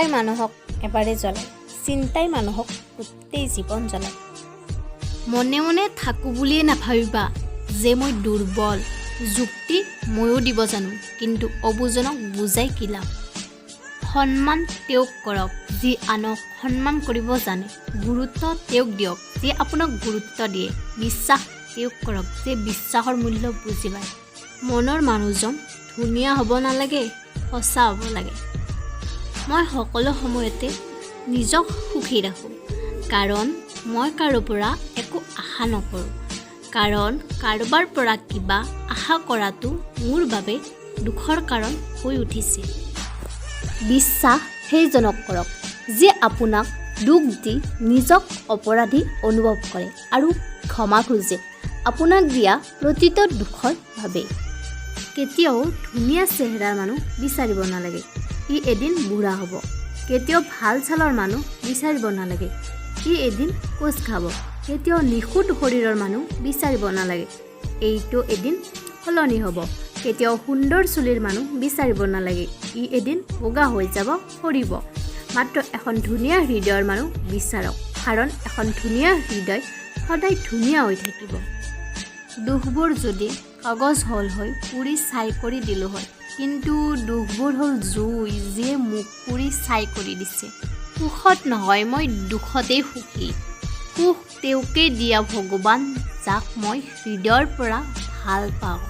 লোভই মানুহক এবাৰে জ্বলায়, চিন্তাই মানুহক গোটেই জীৱন জ্বলায়। মনে মনে থাকোঁ বুলিয়ে নাভাবিবা যে মই দুৰ্বল। যুক্তি ময়ো দিব জানো, কিন্তু অবুজনক বুজাই কি লাভ। সন্মান তেওঁক কৰক যি আনক সন্মান কৰিব জানে। গুৰুত্ব তেওঁক দিয়ক যি আপোনাক গুৰুত্ব দিয়ে। বিশ্বাস তেওঁক কৰক যে বিশ্বাসৰ মূল্য বুজি পায়। মনৰ মানুহজন ধুনীয়া হ'ব নালাগে, সঁচা হ'ব লাগে। মই সকলো সময়তে নিজক সুখী ৰাখোঁ, কাৰণ মই কাৰো পৰা একো আশা নকৰোঁ। কাৰণ কাৰোবাৰ পৰা কিবা আশা কৰাটো মোৰ বাবে দুখৰ কাৰণ হৈ উঠিছে। বিশ্বাস সেইজনক কৰক যিয়ে আপোনাক দুখ দি নিজক অপৰাধী অনুভৱ কৰে আৰু ক্ষমা খোজে আপোনাক দিয়া প্ৰতিটো দুখৰ বাবে। কেতিয়াও ধুনীয়া চেহেৰাৰ মানুহ বিচাৰিব নালাগে, ই এদিন বুঢ়া হ'ব। কেতিয়াও ভাল ছালৰ মানুহ বিচাৰিব নালাগে, ই এদিন কোচ খাব। কেতিয়াও নিখুঁত শৰীৰৰ মানুহ বিচাৰিব নালাগে, এইটো এদিন সলনি হ'ব। কেতিয়াও সুন্দৰ চুলিৰ মানুহ বিচাৰিব নালাগে, ই এদিন বগা হৈ যাব, সৰিব। মাত্ৰ এখন ধুনীয়া হৃদয়ৰ মানুহ বিচাৰক, কাৰণ এখন ধুনীয়া হৃদয় সদায় ধুনীয়া হৈ থাকিব। দুখবোৰ যদি কাগজ হ'ল হয় পুৰি ছাই কৰি দিলোঁ হয়, কিন্তু দুখবোৰ হ'ল জুই যিয়ে মোক পুৰি ছাই কৰি দিছে। সুখত নহয়, মই দুখতেই সুখী। সুখ তেওঁকেই দিয়া ভগৱান যাক মই হৃদয়ৰ পৰা ভাল পাওঁ।